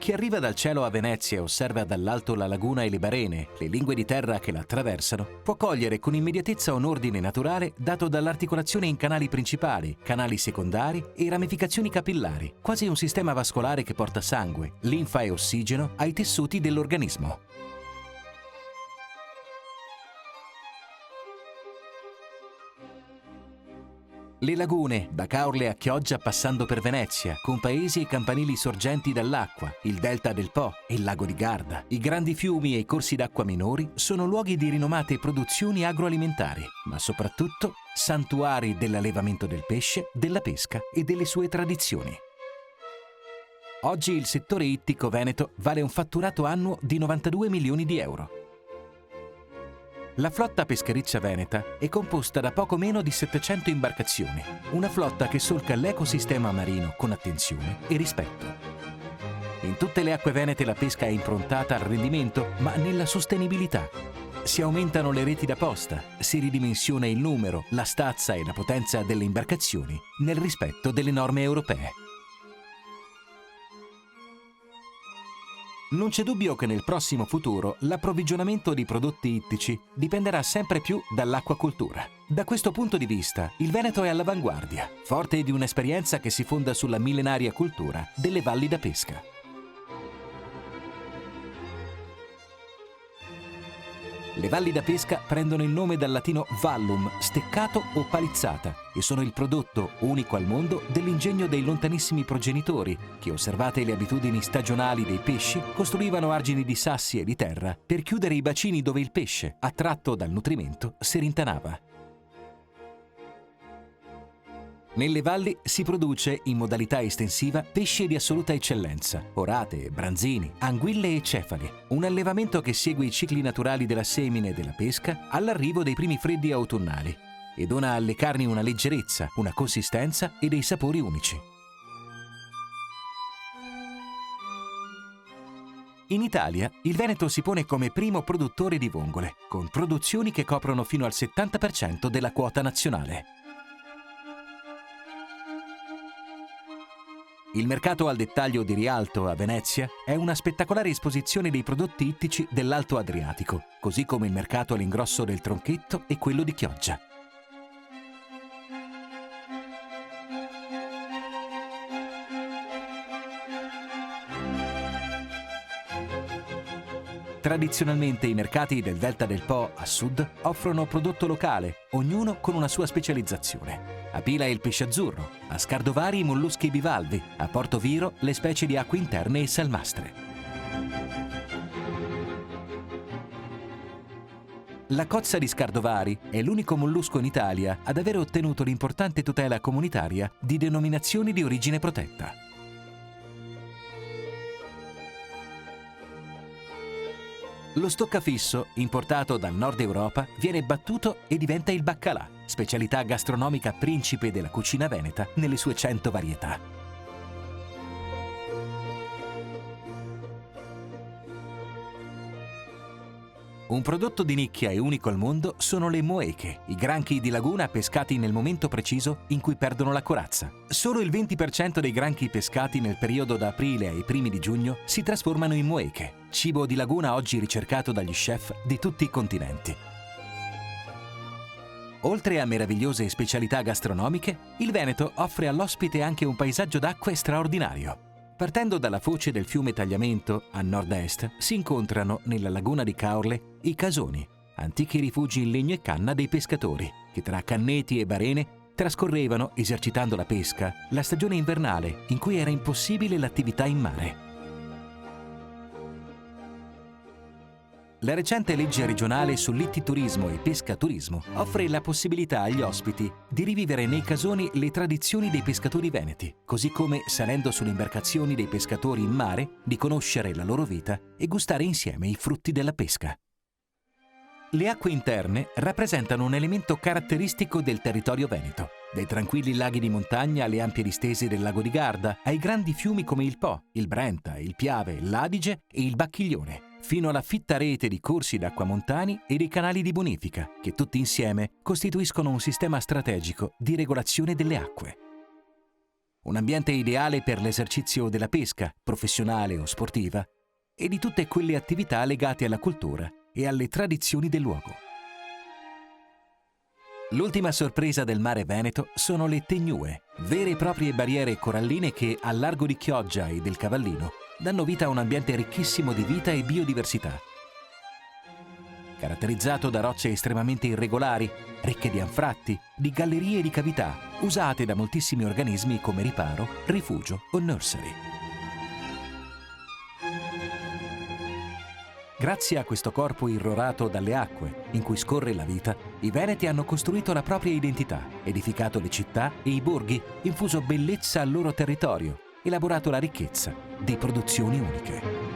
Chi arriva dal cielo a Venezia e osserva dall'alto la laguna e le barene, le lingue di terra che la attraversano, può cogliere con immediatezza un ordine naturale dato dall'articolazione in canali principali, canali secondari e ramificazioni capillari, quasi un sistema vascolare che porta sangue, linfa e ossigeno ai tessuti dell'organismo. Le lagune, da Caorle a Chioggia passando per Venezia, con paesi e campanili sorgenti dall'acqua, il delta del Po e il lago di Garda, i grandi fiumi e i corsi d'acqua minori sono luoghi di rinomate produzioni agroalimentari, ma soprattutto santuari dell'allevamento del pesce, della pesca e delle sue tradizioni. Oggi il settore ittico veneto vale un fatturato annuo di 92 milioni di euro. La flotta peschereccia veneta è composta da poco meno di 700 imbarcazioni, una flotta che solca l'ecosistema marino con attenzione e rispetto. In tutte le acque venete la pesca è improntata al rendimento, ma nella sostenibilità. Si aumentano le reti da posta, si ridimensiona il numero, la stazza e la potenza delle imbarcazioni nel rispetto delle norme europee. Non c'è dubbio che nel prossimo futuro l'approvvigionamento di prodotti ittici dipenderà sempre più dall'acquacoltura. Da questo punto di vista, il Veneto è all'avanguardia, forte di un'esperienza che si fonda sulla millenaria cultura delle valli da pesca. Le valli da pesca prendono il nome dal latino vallum, steccato o palizzata, e sono il prodotto, unico al mondo, dell'ingegno dei lontanissimi progenitori, che, osservate le abitudini stagionali dei pesci, costruivano argini di sassi e di terra per chiudere i bacini dove il pesce, attratto dal nutrimento, si rintanava. Nelle valli si produce, in modalità estensiva, pesce di assoluta eccellenza, orate, branzini, anguille e cefali, un allevamento che segue i cicli naturali della semine e della pesca all'arrivo dei primi freddi autunnali e dona alle carni una leggerezza, una consistenza e dei sapori unici. In Italia, il Veneto si pone come primo produttore di vongole, con produzioni che coprono fino al 70% della quota nazionale. Il mercato al dettaglio di Rialto, a Venezia, è una spettacolare esposizione dei prodotti ittici dell'Alto Adriatico, così come il mercato all'ingrosso del Tronchetto e quello di Chioggia. Tradizionalmente i mercati del Delta del Po a sud offrono prodotto locale, ognuno con una sua specializzazione. A Pila il pesce azzurro, a Scardovari i molluschi bivalvi, a Porto Viro le specie di acque interne e salmastre. La cozza di Scardovari è l'unico mollusco in Italia ad aver ottenuto l'importante tutela comunitaria di denominazioni di origine protetta. Lo stoccafisso, importato dal nord Europa, viene battuto e diventa il baccalà, specialità gastronomica principe della cucina veneta nelle sue 100 varietà. Un prodotto di nicchia e unico al mondo sono le moeche, i granchi di laguna pescati nel momento preciso in cui perdono la corazza. Solo il 20% dei granchi pescati nel periodo da aprile ai primi di giugno si trasformano in moeche, cibo di laguna oggi ricercato dagli chef di tutti i continenti. Oltre a meravigliose specialità gastronomiche, il Veneto offre all'ospite anche un paesaggio d'acque straordinario. Partendo dalla foce del fiume Tagliamento, a nord-est, si incontrano nella laguna di Caorle i casoni, antichi rifugi in legno e canna dei pescatori, che tra canneti e barene trascorrevano, esercitando la pesca, la stagione invernale in cui era impossibile l'attività in mare. La recente legge regionale sull'ittiturismo e pescaturismo offre la possibilità agli ospiti di rivivere nei casoni le tradizioni dei pescatori veneti, così come, salendo sulle imbarcazioni dei pescatori in mare, di conoscere la loro vita e gustare insieme i frutti della pesca. Le acque interne rappresentano un elemento caratteristico del territorio veneto, dai tranquilli laghi di montagna alle ampie distese del lago di Garda, ai grandi fiumi come il Po, il Brenta, il Piave, l'Adige e il Bacchiglione, fino alla fitta rete di corsi d'acqua montani e dei canali di bonifica, che tutti insieme costituiscono un sistema strategico di regolazione delle acque. un ambiente ideale per l'esercizio della pesca, professionale o sportiva, e di tutte quelle attività legate alla cultura e alle tradizioni del luogo. L'ultima sorpresa del mare Veneto sono le tegnue, vere e proprie barriere coralline che, al largo di Chioggia e del Cavallino, danno vita a un ambiente ricchissimo di vita e biodiversità. Caratterizzato da rocce estremamente irregolari, ricche di anfratti, di gallerie e di cavità, usate da moltissimi organismi come riparo, rifugio o nursery. Grazie a questo corpo irrorato dalle acque, in cui scorre la vita, i veneti hanno costruito la propria identità, edificato le città e i borghi, infuso bellezza al loro territorio, elaborato la ricchezza di produzioni uniche.